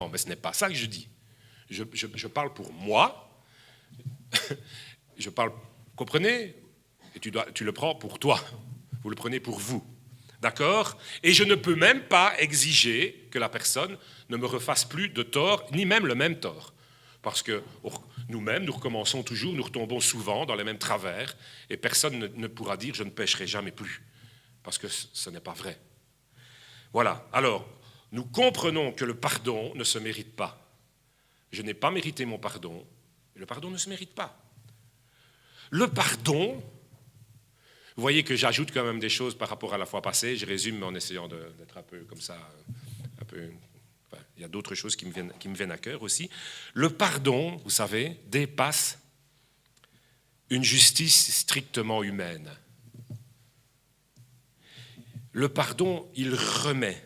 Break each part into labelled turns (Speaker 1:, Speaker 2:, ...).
Speaker 1: Non, mais ce n'est pas ça que je dis. Je parle pour moi. Je parle, comprenez? Et tu le prends pour toi. Vous le prenez pour vous. D'accord? Et je ne peux même pas exiger que la personne ne me refasse plus de tort, ni même le même tort. Parce que nous-mêmes, nous recommençons toujours, nous retombons souvent dans les mêmes travers, et personne ne pourra dire « je ne pécherai jamais plus », parce que ce n'est pas vrai. Voilà. Alors, nous comprenons que le pardon ne se mérite pas. Je n'ai pas mérité mon pardon, et le pardon ne se mérite pas. Le pardon, vous voyez que j'ajoute quand même des choses par rapport à la fois passée, je résume en essayant d'être un peu comme ça, un peu... Enfin, il y a d'autres choses qui me viennent à cœur aussi. Le pardon, vous savez, dépasse une justice strictement humaine. Le pardon, il remet,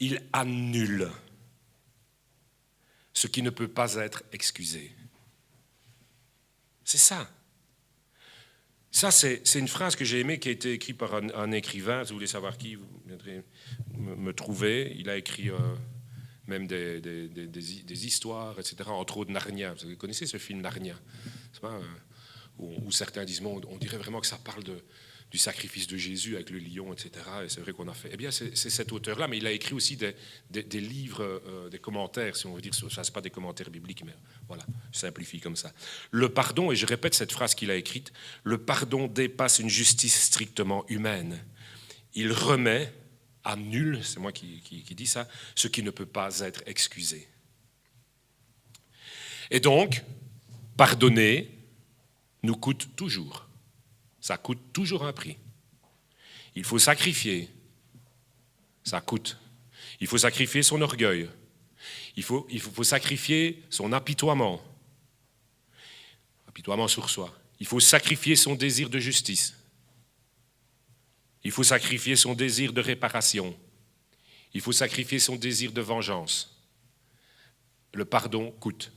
Speaker 1: il annule ce qui ne peut pas être excusé. C'est ça. Ça, c'est une phrase que j'ai aimée qui a été écrite par un écrivain. Si vous voulez savoir qui, vous viendrez me trouver. Il a écrit même des histoires, etc., entre autres Narnia. Vous connaissez ce film Narnia, c'est pas, où certains disent, on dirait vraiment que ça parle du sacrifice de Jésus avec le lion, etc. Et c'est vrai qu'on a fait. Eh bien, c'est cet auteur-là, mais il a écrit aussi des livres, des commentaires, si on veut dire. Ça, c'est pas des commentaires bibliques, mais voilà, je simplifie comme ça. Le pardon, et je répète cette phrase qu'il a écrite, le pardon dépasse une justice strictement humaine. Il remet, annule, c'est moi qui dis ça, ce qui ne peut pas être excusé. Et donc, pardonner nous coûte toujours. Ça coûte toujours un prix. Il faut sacrifier. Ça coûte. Il faut sacrifier son orgueil. Il faut sacrifier son apitoiement. Apitoiement sur soi. Il faut sacrifier son désir de justice. Il faut sacrifier son désir de réparation. Il faut sacrifier son désir de vengeance. Le pardon coûte.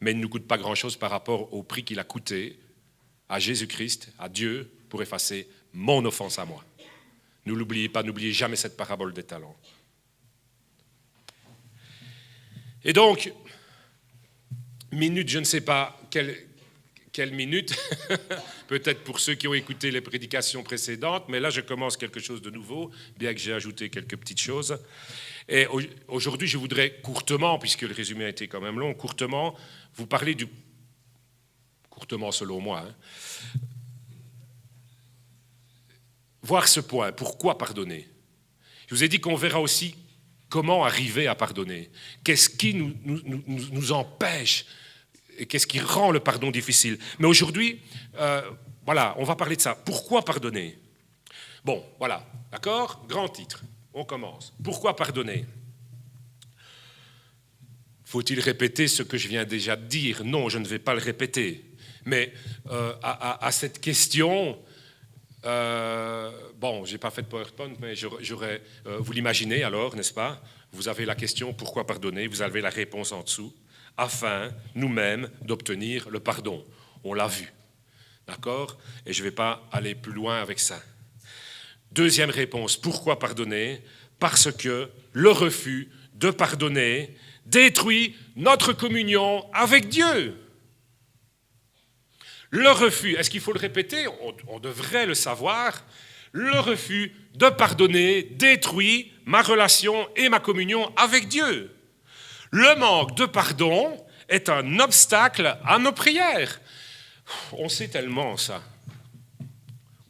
Speaker 1: Mais il ne nous coûte pas grand-chose par rapport au prix qu'il a coûté à Jésus-Christ, à Dieu, pour effacer mon offense à moi. Ne l'oubliez pas, n'oubliez jamais cette parabole des talents. Et donc, minute, je ne sais pas quelle minute, peut-être pour ceux qui ont écouté les prédications précédentes, mais là je commence quelque chose de nouveau, bien que j'ai ajouté quelques petites choses. Et aujourd'hui, je voudrais courtement, puisque le résumé a été quand même long, courtement vous parler courtement selon moi, voir ce point, pourquoi pardonner? Je vous ai dit qu'on verra aussi comment arriver à pardonner. Qu'est-ce qui nous empêche et qu'est-ce qui rend le pardon difficile? Mais aujourd'hui, voilà, on va parler de ça. Pourquoi pardonner? Bon, voilà, d'accord? Grand titre, on commence. Pourquoi pardonner? Faut-il répéter ce que je viens déjà de dire? Non, je ne vais pas le répéter. Mais à cette question, bon, je n'ai pas fait de PowerPoint, mais j'aurais, vous l'imaginez alors, n'est-ce pas? Vous avez la question « Pourquoi pardonner ?» Vous avez la réponse en dessous, afin, nous-mêmes, d'obtenir le pardon. On l'a vu, d'accord? Et je ne vais pas aller plus loin avec ça. Deuxième réponse, pourquoi pardonner? Parce que le refus de pardonner détruit notre communion avec Dieu. Le refus, est-ce qu'il faut le répéter? On devrait le savoir. Le refus de pardonner détruit ma relation et ma communion avec Dieu. Le manque de pardon est un obstacle à nos prières. On sait tellement ça.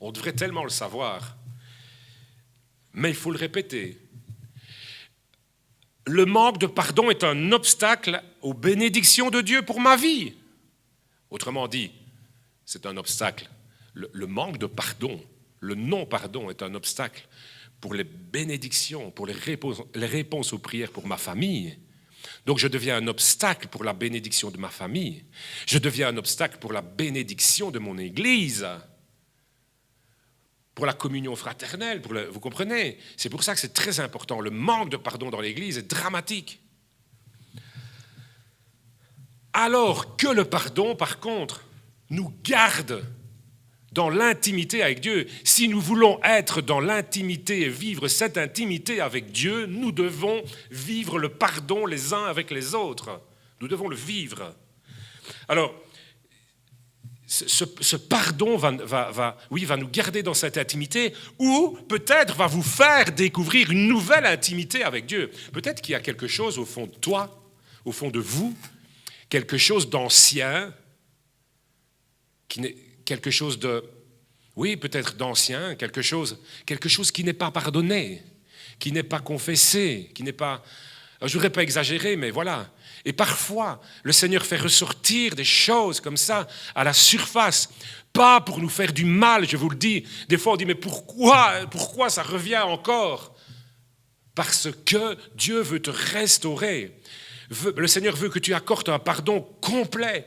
Speaker 1: On devrait tellement le savoir. Mais il faut le répéter. Le manque de pardon est un obstacle aux bénédictions de Dieu pour ma vie. Autrement dit, c'est un obstacle. Le manque de pardon, le non-pardon est un obstacle pour les bénédictions, pour les réponses aux prières pour ma famille. Donc je deviens un obstacle pour la bénédiction de ma famille. Je deviens un obstacle pour la bénédiction de mon Église, pour la communion fraternelle, vous comprenez? C'est pour ça que c'est très important. Le manque de pardon dans l'Église est dramatique. Alors que le pardon, par contre, nous garde dans l'intimité avec Dieu. Si nous voulons être dans l'intimité et vivre cette intimité avec Dieu, nous devons vivre le pardon les uns avec les autres. Nous devons le vivre. Alors, ce pardon va nous garder dans cette intimité ou peut-être va vous faire découvrir une nouvelle intimité avec Dieu. Peut-être qu'il y a quelque chose au fond de toi, au fond de vous, quelque chose d'ancien, quelque chose de, oui, peut-être d'ancien, quelque chose qui n'est pas pardonné, qui n'est pas confessé, qui n'est pas... Je ne voudrais pas exagérer, mais voilà. Et parfois, le Seigneur fait ressortir des choses comme ça à la surface, pas pour nous faire du mal, je vous le dis. Des fois, on dit, mais pourquoi ça revient encore ? Parce que Dieu veut te restaurer. Le Seigneur veut que tu accordes un pardon complet,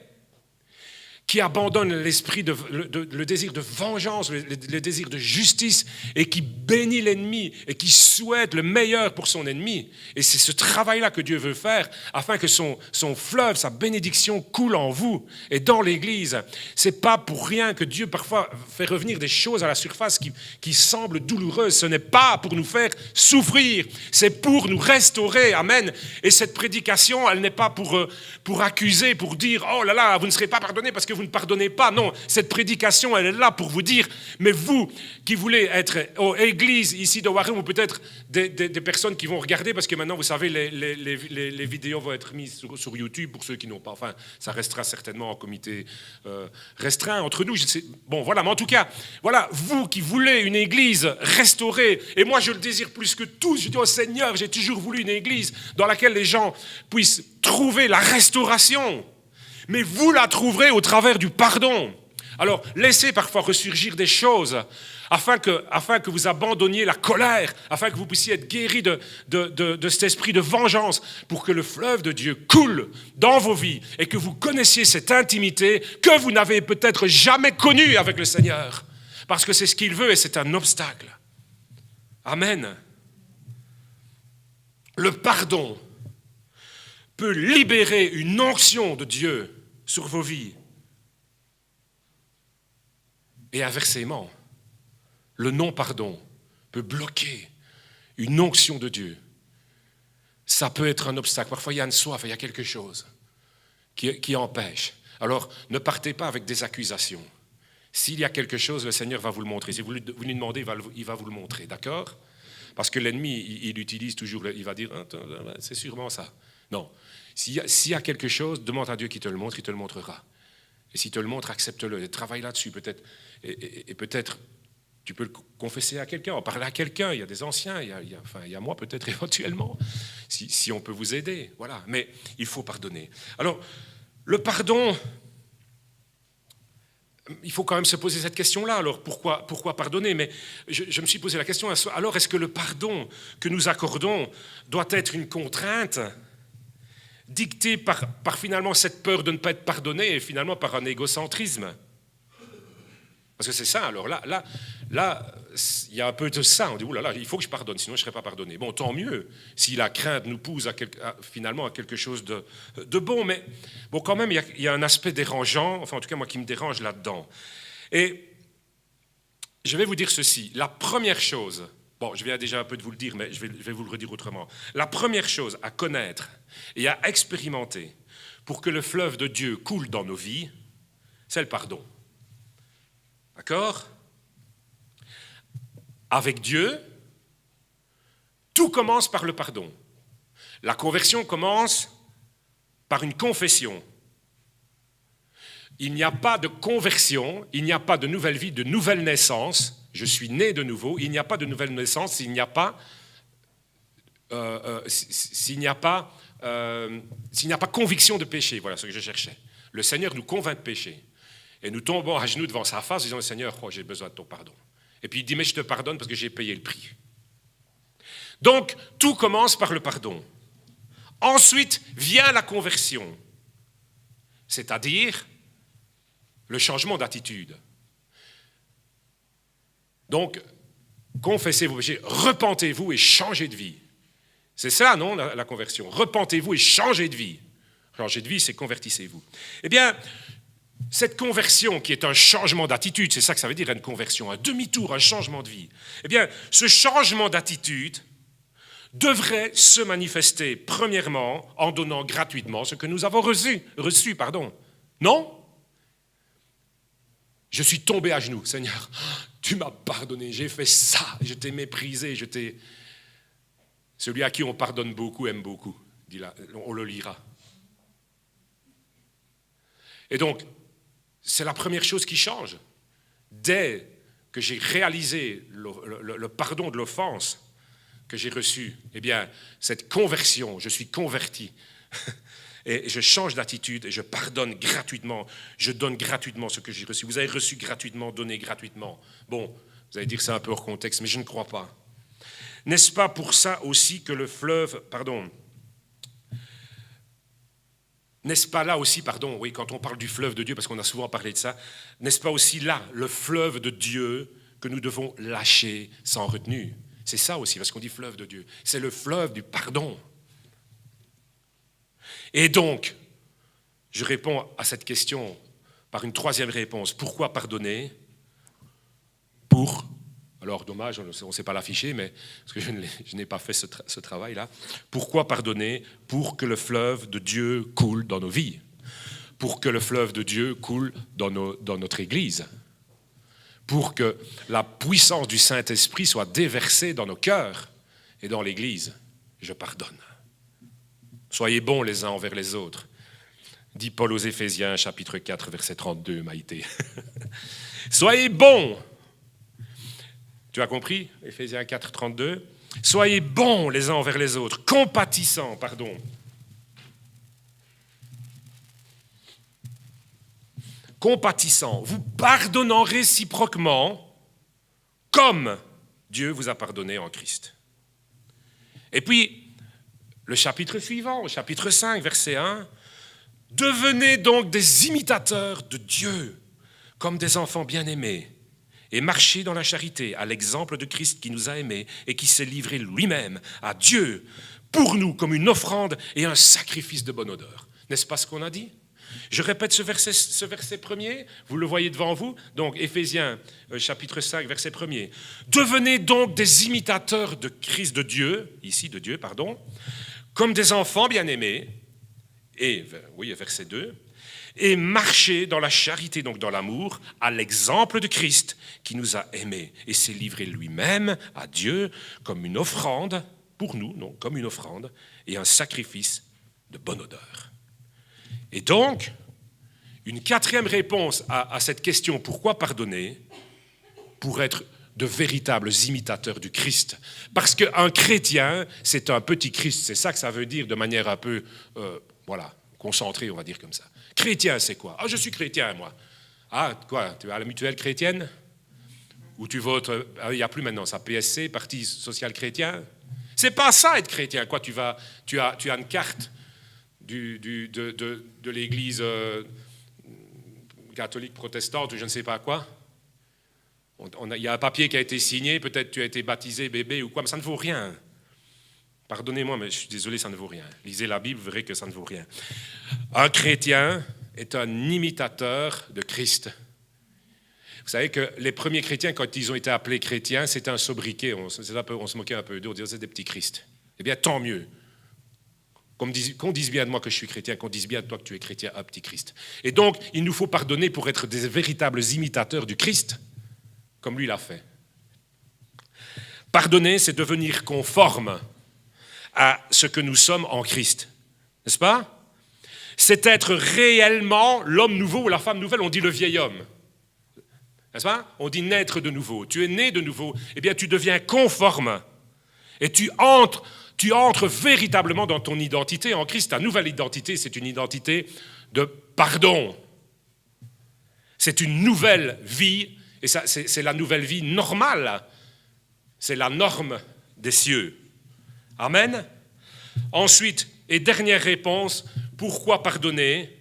Speaker 1: qui abandonne le désir de vengeance, le désir de justice, et qui bénit l'ennemi, et qui souhaite le meilleur pour son ennemi. Et c'est ce travail-là que Dieu veut faire, afin que son fleuve, sa bénédiction coule en vous et dans l'Église. C'est pas pour rien que Dieu parfois fait revenir des choses à la surface qui semblent douloureuses. Ce n'est pas pour nous faire souffrir, c'est pour nous restaurer. Amen. Et cette prédication, elle n'est pas pour accuser, pour dire « Oh là là, vous ne serez pas pardonné parce que vous ne pardonnez pas ». Non, cette prédication, elle est là pour vous dire, mais vous qui voulez être aux églises ici de Warren, ou peut-être des personnes qui vont regarder, parce que maintenant, vous savez, les vidéos vont être mises sur YouTube pour ceux qui n'ont pas. Enfin, ça restera certainement en comité restreint entre nous. Bon, voilà, mais en tout cas, voilà, vous qui voulez une église restaurée, et moi je le désire plus que tout, je dis au Seigneur, j'ai toujours voulu une église dans laquelle les gens puissent trouver la restauration. Mais vous la trouverez au travers du pardon. Alors, laissez parfois ressurgir des choses afin que vous abandonniez la colère, afin que vous puissiez être guéris de cet esprit de vengeance, pour que le fleuve de Dieu coule dans vos vies et que vous connaissiez cette intimité que vous n'avez peut-être jamais connue avec le Seigneur. Parce que c'est ce qu'il veut et c'est un obstacle. Amen. Le pardon peut libérer une onction de Dieu sur vos vies. Et inversement, le non-pardon peut bloquer une onction de Dieu. Ça peut être un obstacle. Parfois, il y a une soif, il y a quelque chose qui empêche. Alors, ne partez pas avec des accusations. S'il y a quelque chose, le Seigneur va vous le montrer. Si vous lui demandez, il va vous le montrer, d'accord ? Parce que l'ennemi, il utilise toujours, il va dire, c'est sûrement ça. Non. S'il y a quelque chose, demande à Dieu qu'il te le montre, il te le montrera. Et s'il te le montre, accepte-le, et travaille là-dessus peut-être. Et peut-être, tu peux le confesser à quelqu'un, en parler à quelqu'un. Il y a des anciens, il y a moi peut-être éventuellement, si on peut vous aider. Voilà. Mais il faut pardonner. Alors, le pardon, il faut quand même se poser cette question-là. Alors, pourquoi pardonner ? Mais je me suis posé la question, alors est-ce que le pardon que nous accordons doit être une contrainte dictée par finalement cette peur de ne pas être pardonné et finalement par un égocentrisme ? Parce que c'est ça, alors là, il y a un peu de ça. On dit, oulala, il faut que je pardonne, sinon je ne serai pas pardonné. Bon, tant mieux, si la crainte nous pousse finalement à quelque chose de bon. Mais bon, quand même, il y a un aspect dérangeant, enfin en tout cas moi qui me dérange là-dedans. Et je vais vous dire ceci, la première chose, bon, je viens déjà un peu de vous le dire, mais je vais vous le redire autrement. La première chose à connaître et à expérimenter pour que le fleuve de Dieu coule dans nos vies, c'est le pardon. D'accord ? Avec Dieu, tout commence par le pardon. La conversion commence par une confession. Il n'y a pas de conversion, il n'y a pas de nouvelle vie, de nouvelle naissance. Je suis né de nouveau. Il n'y a pas de nouvelle naissance s'il n'y a pas conviction de péché. Voilà ce que je cherchais. Le Seigneur nous convainc de péché. Et nous tombons à genoux devant sa face, disant, Seigneur, j'ai besoin de ton pardon. Et puis il dit, mais je te pardonne parce que j'ai payé le prix. Donc, tout commence par le pardon. Ensuite vient la conversion, c'est-à-dire le changement d'attitude. Donc, confessez vos péchés, repentez-vous et changez de vie. C'est ça, non, la conversion. Repentez-vous et changez de vie. Changer de vie, c'est convertissez-vous. Eh bien, cette conversion qui est un changement d'attitude, c'est ça que ça veut dire une conversion, un demi-tour, un changement de vie, eh bien, ce changement d'attitude devrait se manifester premièrement en donnant gratuitement ce que nous avons reçu. Non? Je suis tombé à genoux. Seigneur, tu m'as pardonné, j'ai fait ça, je t'ai méprisé, Celui à qui on pardonne beaucoup aime beaucoup, on le lira. Et donc, c'est la première chose qui change. Dès que j'ai réalisé le pardon de l'offense que j'ai reçu, eh bien, cette conversion, je suis converti. Et je change d'attitude et je pardonne gratuitement. Je donne gratuitement ce que j'ai reçu. Vous avez reçu gratuitement, donné gratuitement. Bon, vous allez dire que c'est un peu hors contexte, mais je ne crois pas. N'est-ce pas pour ça aussi que le fleuve, n'est-ce pas là aussi, oui, quand on parle du fleuve de Dieu, parce qu'on a souvent parlé de ça, n'est-ce pas aussi là, le fleuve de Dieu que nous devons lâcher sans retenue? C'est ça aussi, parce qu'on dit fleuve de Dieu. C'est le fleuve du pardon. Et donc, je réponds à cette question par une troisième réponse. Pourquoi pardonner? Alors dommage, on ne sait pas l'afficher, mais parce que je n'ai pas fait ce travail-là. Pourquoi pardonner? Pour que le fleuve de Dieu coule dans nos vies. Pour que le fleuve de Dieu coule dans notre Église. Pour que la puissance du Saint-Esprit soit déversée dans nos cœurs et dans l'Église. Je pardonne. Soyez bons les uns envers les autres, dit Paul aux Éphésiens, chapitre 4, verset 32, Maïté. Soyez bons. Tu as compris, Éphésiens 4, 32. Soyez bons les uns envers les autres, compatissants, compatissant, vous pardonnant réciproquement comme Dieu vous a pardonné en Christ. Et puis, le chapitre suivant, au chapitre 5, verset 1, « Devenez donc des imitateurs de Dieu, comme des enfants bien-aimés, et marchez dans la charité, à l'exemple de Christ qui nous a aimés et qui s'est livré lui-même à Dieu pour nous comme une offrande et un sacrifice de bonne odeur. » N'est-ce pas ce qu'on a dit ? Je répète ce verset premier, vous le voyez devant vous, donc Éphésiens chapitre 5, verset premier. « Devenez donc des imitateurs de Christ, de Dieu, ici de Dieu, comme des enfants bien-aimés, et verset 2, et marchez dans la charité, donc dans l'amour, à l'exemple de Christ qui nous a aimés et s'est livré lui-même à Dieu comme une offrande, pour nous, non, comme une offrande, et un sacrifice de bonne odeur. » Et donc, une quatrième réponse à cette question « Pourquoi pardonner ?» pour être de véritables imitateurs du Christ. Parce qu'un chrétien, c'est un petit Christ. C'est ça que ça veut dire de manière un peu, concentrée, on va dire comme ça. Chrétien, c'est quoi? Ah, je suis chrétien, moi. Ah, quoi? Tu as la mutuelle chrétienne? Ou tu votes, il n'y a plus maintenant ça, PSC, Parti social chrétien? C'est pas ça être chrétien, quoi. Tu as une carte de l'église catholique protestante ou je ne sais pas quoi. Il y a un papier qui a été signé, peut-être tu as été baptisé bébé ou quoi, mais ça ne vaut rien. Pardonnez-moi, mais je suis désolé, ça ne vaut rien. Lisez la Bible, vous verrez que ça ne vaut rien. Un chrétien est un imitateur de Christ. Vous savez que les premiers chrétiens, quand ils ont été appelés chrétiens, c'était un sobriquet, on se moquait un peu d'eux, on disait c'est des petits Christ. Eh bien, tant mieux. Qu'on dise bien de moi que je suis chrétien, qu'on dise bien de toi que tu es chrétien, un petit Christ. Et donc, il nous faut pardonner pour être des véritables imitateurs du Christ, comme lui l'a fait. Pardonner, c'est devenir conforme à ce que nous sommes en Christ. N'est-ce pas? C'est être réellement l'homme nouveau ou la femme nouvelle, on dit le vieil homme. N'est-ce pas? On dit naître de nouveau. Tu es né de nouveau, eh bien tu deviens conforme. Et tu entres véritablement dans ton identité en Christ. Ta nouvelle identité, c'est une identité de pardon. C'est une nouvelle vie, et ça, c'est la nouvelle vie normale. C'est la norme des cieux. Amen. Ensuite, et dernière réponse, pourquoi pardonner?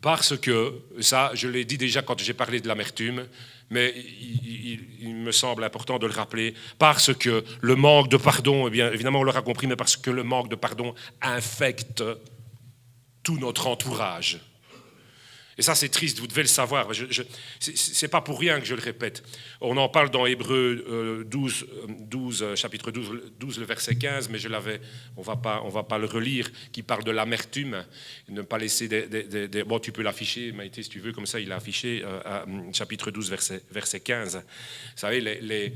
Speaker 1: Parce que, ça je l'ai dit déjà quand j'ai parlé de l'amertume, mais il me semble important de le rappeler, parce que le manque de pardon, eh bien, évidemment on l'aura compris, mais parce que le manque de pardon infecte tout notre entourage. Et ça, c'est triste, vous devez le savoir. C'est pas pour rien que je le répète. On en parle dans Hébreux 12, chapitre 12, le verset 15, mais on va pas le relire, qui parle de l'amertume, ne pas laisser bon, tu peux l'afficher, Maïté, si tu veux, comme ça, il a affiché, chapitre 12, verset 15. Vous savez, les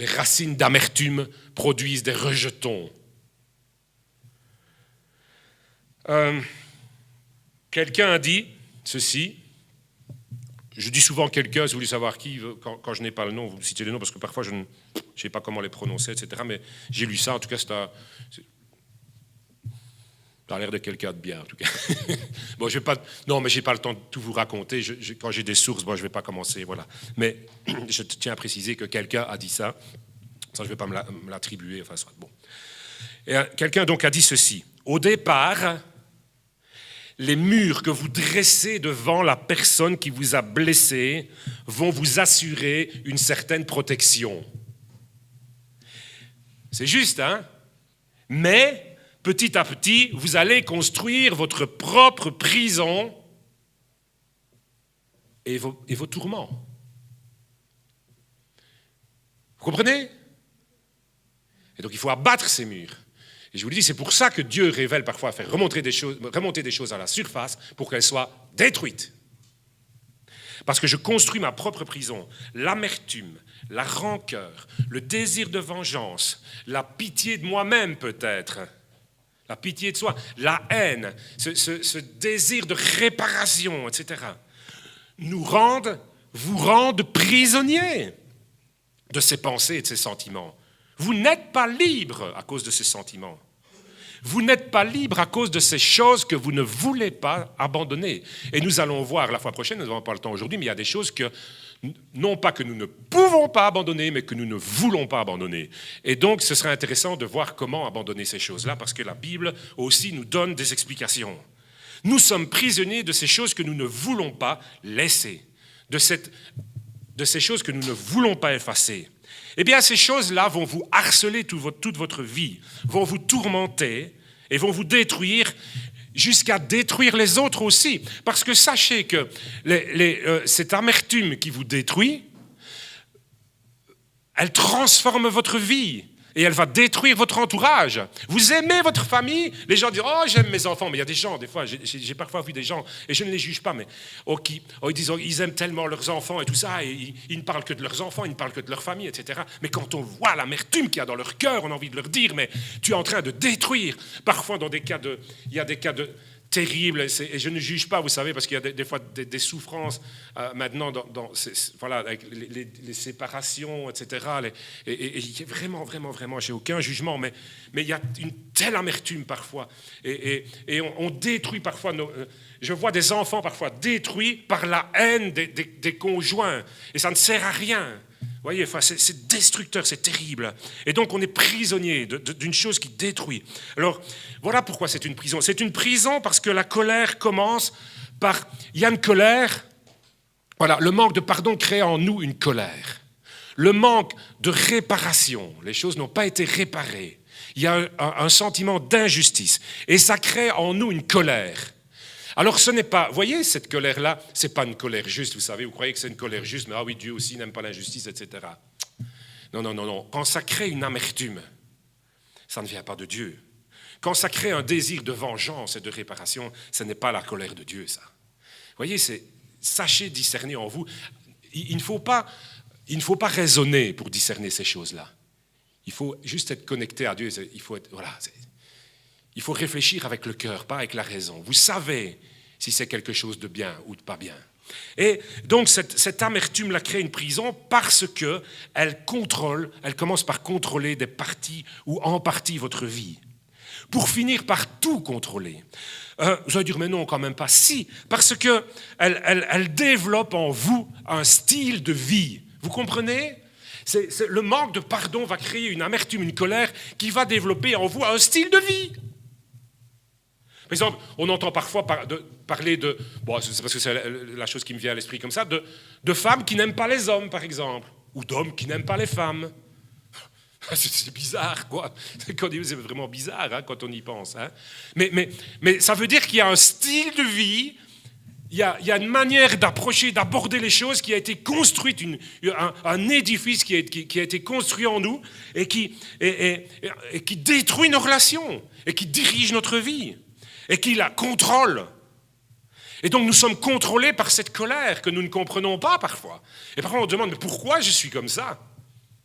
Speaker 1: racines d'amertume produisent des rejetons. Quelqu'un a dit ceci, je dis souvent quelqu'un, si vous voulez savoir qui, quand je n'ai pas le nom, vous citez les noms, parce que parfois je ne sais pas comment les prononcer, etc. Mais j'ai lu ça, en tout cas, ça a l'air de quelqu'un de bien, en tout cas. Bon, mais j'ai pas le temps de tout vous raconter, quand j'ai des sources, bon, je ne vais pas commencer, voilà. Mais je tiens à préciser que quelqu'un a dit ça, ça je ne vais pas me l'attribuer, enfin, bon. Et quelqu'un donc a dit ceci, au départ, les murs que vous dressez devant la personne qui vous a blessé vont vous assurer une certaine protection. C'est juste, hein? Mais, petit à petit, vous allez construire votre propre prison et vos tourments. Vous comprenez? Et donc, il faut abattre ces murs. Et je vous le dis, c'est pour ça que Dieu révèle parfois, faire remonter des choses à la surface pour qu'elles soient détruites. Parce que je construis ma propre prison. L'amertume, la rancœur, le désir de vengeance, la pitié de moi-même peut-être, la pitié de soi, la haine, ce désir de réparation, etc., vous rendent prisonniers de ces pensées et de ces sentiments. Vous n'êtes pas libre à cause de ces sentiments. Vous n'êtes pas libre à cause de ces choses que vous ne voulez pas abandonner. Et nous allons voir la fois prochaine, nous n'avons pas le temps aujourd'hui, mais il y a des choses que, non pas que nous ne pouvons pas abandonner, mais que nous ne voulons pas abandonner. Et donc, ce serait intéressant de voir comment abandonner ces choses-là, parce que la Bible aussi nous donne des explications. Nous sommes prisonniers de ces choses que nous ne voulons pas laisser, de ces choses que nous ne voulons pas effacer. Eh bien, ces choses-là vont vous harceler toute votre vie, vont vous tourmenter et vont vous détruire jusqu'à détruire les autres aussi. Parce que sachez que cette amertume qui vous détruit, elle transforme votre vie. Et elle va détruire votre entourage. Vous aimez votre famille, les gens disent « Oh, j'aime mes enfants ». Mais il y a des gens, des fois, j'ai parfois vu des gens, et je ne les juge pas, mais ils disent ils aiment tellement leurs enfants et tout ça, et ils ne parlent que de leurs enfants, ils ne parlent que de leur famille, etc. Mais quand on voit l'amertume qu'il y a dans leur cœur, on a envie de leur dire « Mais tu es en train de détruire ». Parfois, il y a des cas terribles, et je ne juge pas, vous savez, parce qu'il y a des fois des souffrances maintenant, voilà, avec les séparations, etc. Et vraiment, vraiment, vraiment, j'ai aucun jugement, mais il y a une telle amertume parfois, et on détruit parfois je vois des enfants parfois détruits par la haine des conjoints, et ça ne sert à rien. Vous voyez, enfin, c'est destructeur, c'est terrible. Et donc, on est prisonnier d'une chose qui détruit. Alors, voilà pourquoi c'est une prison. C'est une prison parce que la colère commence par... Il y a une colère, voilà, le manque de pardon crée en nous une colère. Le manque de réparation, les choses n'ont pas été réparées. Il y a un sentiment d'injustice. Et ça crée en nous une colère. Alors ce n'est pas, vous voyez cette colère-là, ce n'est pas une colère juste, vous savez, vous croyez que c'est une colère juste, mais ah oui, Dieu aussi n'aime pas l'injustice, etc. Non. Quand ça crée une amertume, ça ne vient pas de Dieu. Quand ça crée un désir de vengeance et de réparation, ce n'est pas la colère de Dieu, ça. Vous voyez, sachez discerner en vous. Il ne faut pas raisonner pour discerner ces choses-là. Il faut juste être connecté à Dieu. Il faut réfléchir avec le cœur, pas avec la raison. Vous savez si c'est quelque chose de bien ou de pas bien. Et donc, cette amertume crée une prison parce qu'elle commence par contrôler des parties ou en partie votre vie. Pour finir par tout contrôler. Vous allez dire, mais non, quand même pas. Si, parce qu'elle développe en vous un style de vie. Vous comprenez ? Le manque de pardon va créer une amertume, une colère qui va développer en vous un style de vie. Par exemple, on entend parfois parler de... Bon, c'est parce que c'est la chose qui me vient à l'esprit comme ça, de femmes qui n'aiment pas les hommes, par exemple, ou d'hommes qui n'aiment pas les femmes. C'est bizarre, quoi. C'est vraiment bizarre, hein, quand on y pense. Hein. Mais ça veut dire qu'il y a un style de vie il y a une manière d'approcher, d'aborder les choses qui a été construite, un édifice qui a été construit en nous et qui détruit nos relations et qui dirige notre vie et qui la contrôle. Et donc nous sommes contrôlés par cette colère que nous ne comprenons pas parfois. Et parfois on demande, mais pourquoi je suis comme ça?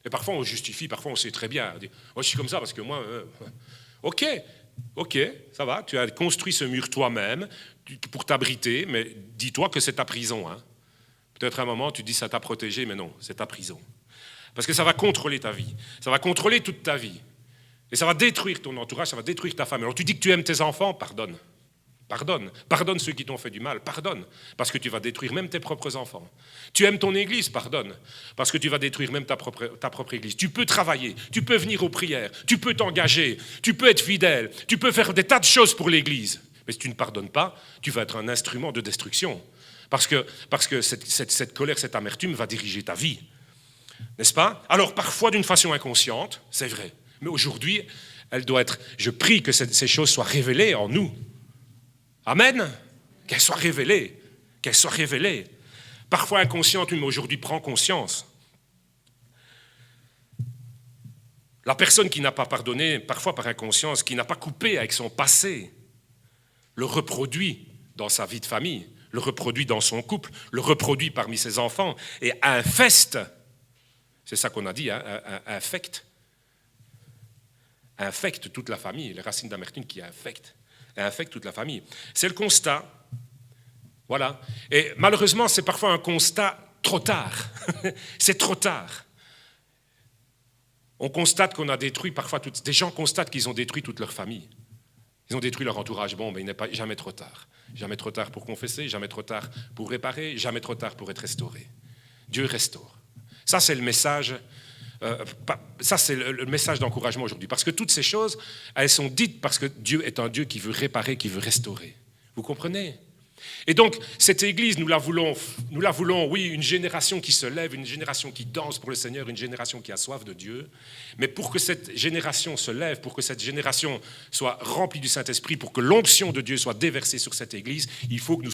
Speaker 1: Et parfois on justifie, parfois on sait très bien. On dit, oh, je suis comme ça parce que moi... Ok, ça va, tu as construit ce mur toi-même pour t'abriter, mais dis-toi que c'est ta prison. Hein. Peut-être à un moment tu dis ça t'a protégé, mais non, c'est ta prison. Parce que ça va contrôler ta vie, ça va contrôler toute ta vie. Et ça va détruire ton entourage, ça va détruire ta famille. Alors tu dis que tu aimes tes enfants, pardonne. Pardonne ceux qui t'ont fait du mal, pardonne, parce que tu vas détruire même tes propres enfants. Tu aimes ton église, pardonne, parce que tu vas détruire même ta propre église. Tu peux travailler, tu peux venir aux prières, tu peux t'engager, tu peux être fidèle, tu peux faire des tas de choses pour l'église. Mais si tu ne pardonnes pas, tu vas être un instrument de destruction. Parce que cette colère, cette amertume va diriger ta vie. N'est-ce pas? Alors parfois d'une façon inconsciente, c'est vrai. Mais aujourd'hui, elle doit être... Je prie que ces choses soient révélées en nous. Amen. Qu'elle soit révélée. Qu'elle soit révélée. Parfois inconsciente, mais aujourd'hui prend conscience. La personne qui n'a pas pardonné, parfois par inconscience, qui n'a pas coupé avec son passé, le reproduit dans sa vie de famille, le reproduit dans son couple, le reproduit parmi ses enfants et infeste. C'est ça qu'on a dit, hein, infecte toute la famille, les racines d'amertume qui infectent toute la famille. C'est le constat. Voilà. Et malheureusement, c'est parfois un constat trop tard. C'est trop tard. On constate qu'on a détruit parfois des gens constatent qu'ils ont détruit toute leur famille. Ils ont détruit leur entourage. Bon, mais il n'est pas jamais trop tard. Jamais trop tard pour confesser, jamais trop tard pour réparer, jamais trop tard pour être restauré. Dieu restaure. Ça, c'est le message. Ça, c'est le message d'encouragement aujourd'hui. Parce que toutes ces choses, elles sont dites parce que Dieu est un Dieu qui veut réparer, qui veut restaurer. Vous comprenez? Et donc, cette Église, nous la voulons, oui, une génération qui se lève, une génération qui danse pour le Seigneur, une génération qui a soif de Dieu. Mais pour que cette génération se lève, pour que cette génération soit remplie du Saint-Esprit, pour que l'onction de Dieu soit déversée sur cette Église, il faut que nous